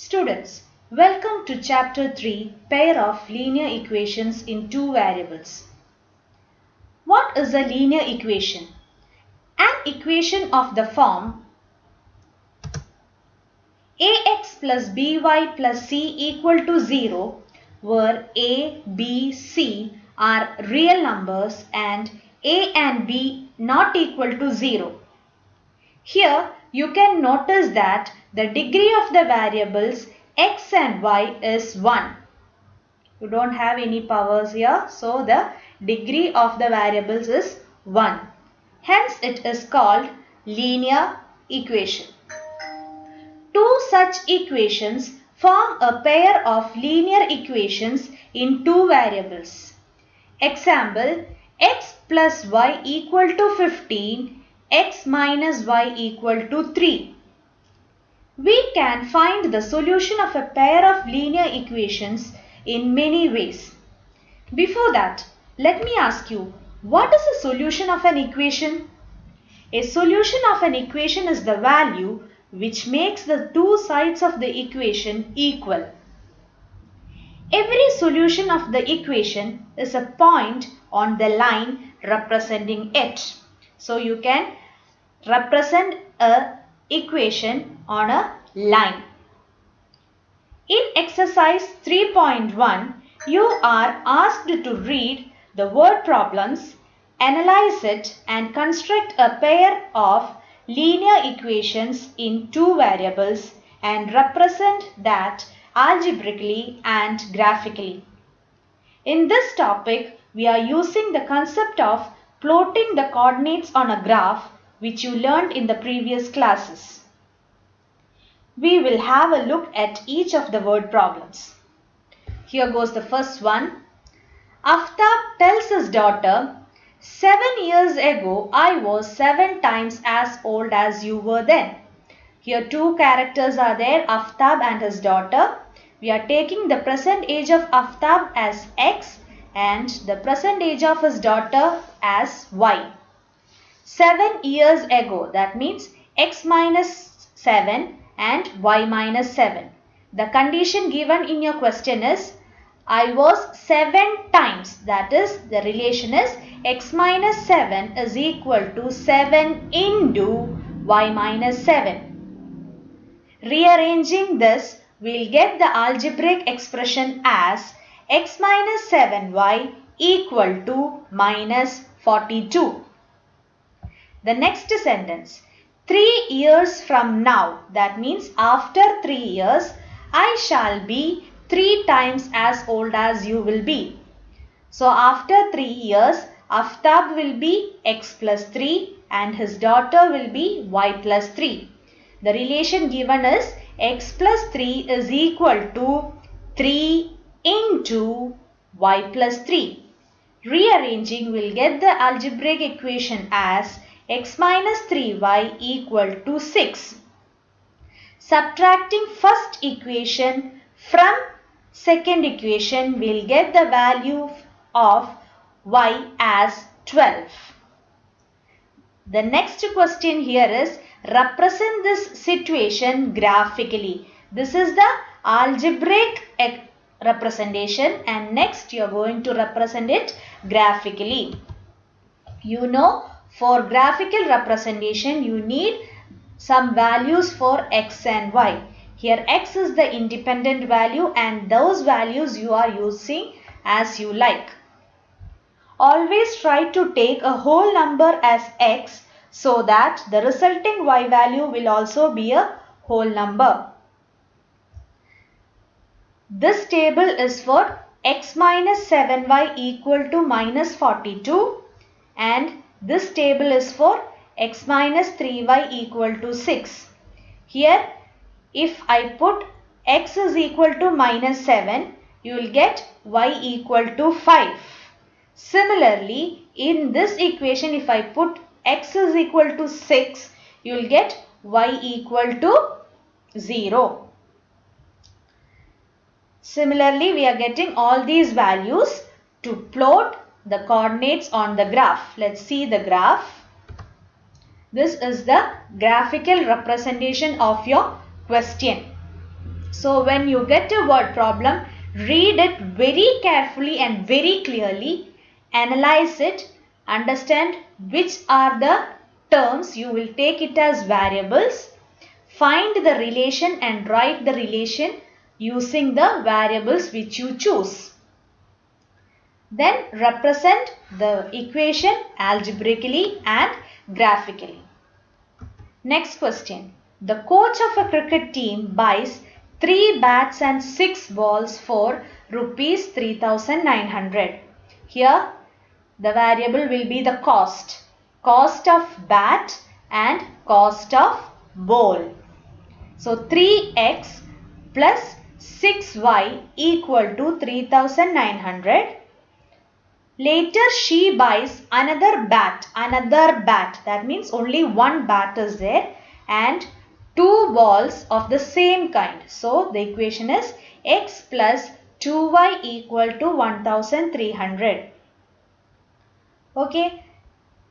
Students, welcome to Chapter 3, Pair of Linear Equations in Two Variables. What is a linear equation? An equation of the form ax plus by plus c equal to 0, where a, b, c are real numbers and a and b not equal to 0. Here you can notice that the degree of the variables x and y is 1. You don't have any powers here, so the degree of the variables is 1. Hence it is called linear equation. Two such equations form a pair of linear equations in two variables. Example, x plus y equal to 15, x minus y equal to 3. We can find the solution of a pair of linear equations in many ways. Before that, let me ask you, what is the solution of an equation? A solution of an equation is the value which makes the two sides of the equation equal. Every solution of the equation is a point on the line representing it. So you can represent an equation on a line. In exercise 3.1, you are asked to read the word problems, analyze it and construct a pair of linear equations in two variables and represent that algebraically and graphically. In this topic, we are using the concept of plotting the coordinates on a graph which you learned in the previous classes. We will have a look at each of the word problems. Here goes the first one. Aftab tells his daughter, 7 years ago I was 7 times as old as you were then. Here two characters are there, Aftab and his daughter. We are taking the present age of Aftab as x and the present age of his daughter as y. 7 years ago, that means x minus 7 and y minus 7. The condition given in your question is I was 7 times, that is the relation is x minus 7 is equal to 7 into y minus 7. Rearranging this, we will get the algebraic expression as x minus 7y equal to minus 42. The next sentence, 3 years from now, that means after 3 years, I shall be 3 times as old as you will be. So after 3 years, Aftab will be x plus 3 and his daughter will be y plus 3. The relation given is x plus 3 is equal to 3 into y plus 3. Rearranging, will get the algebraic equation as x minus 3y equal to 6. Subtracting first equation from second equation, we will get the value of y as 12. The next question here is represent this situation graphically. This is the algebraic representation and next you are going to represent it graphically. You know, for graphical representation you need some values for x and y. Here x is the independent value and those values you are using as you like. Always try to take a whole number as x so that the resulting y value will also be a whole number. This table is for x minus 7y equal to minus 42 and this table is for x minus 3y equal to 6. Here if I put x is equal to minus 7, you will get y equal to 5. Similarly, in this equation if I put x is equal to 6, you will get y equal to 0. Similarly, we are getting all these values to plot the coordinates on the graph. Let's see the graph. This is the graphical representation of your question. So when you get a word problem, read it very carefully and very clearly, analyze it, understand which are the terms, you will take it as variables, find the relation and write the relation using the variables which you choose. Then represent the equation algebraically and graphically. Next question. The coach of a cricket team buys 3 bats and 6 balls for rupees 3,900. Here the variable will be the cost. Cost of bat and cost of ball. So 3x plus 6y equal to 3,900. Later she buys another bat, that means only one bat is there and 2 balls of the same kind. So the equation is x plus 2y equal to 1,300. Okay,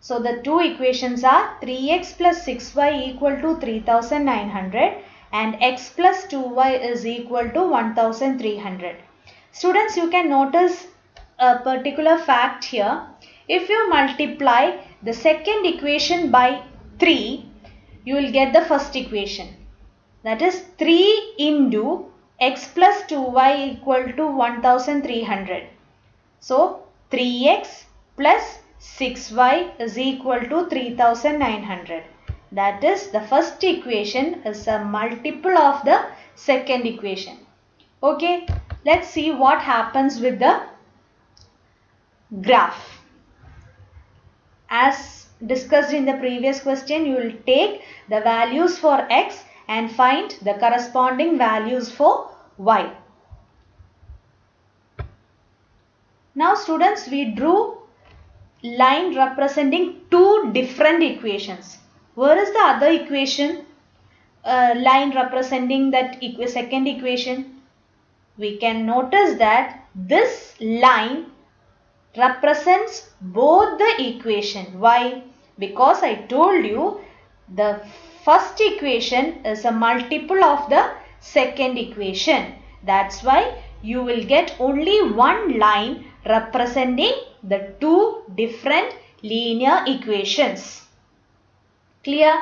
so the two equations are 3x plus 6y equal to 3,900 and x plus 2y is equal to 1,300. Students, you can notice a particular fact here. If you multiply the second equation by 3, you will get the first equation. That is 3 into x plus 2y equal to 1,300. So 3x plus 6y is equal to 3,900. That is, the first equation is a multiple of the second equation. Okay, let's see what happens with the graph. As discussed in the previous question, you will take the values for x and find the corresponding values for y. Now students, we drew line representing two different equations. Where is the other equation? Line representing that second equation. We can notice that this line represents both the equation. Why? Because I told you the first equation is a multiple of the second equation. That's why you will get only one line representing the two different linear equations. Clear?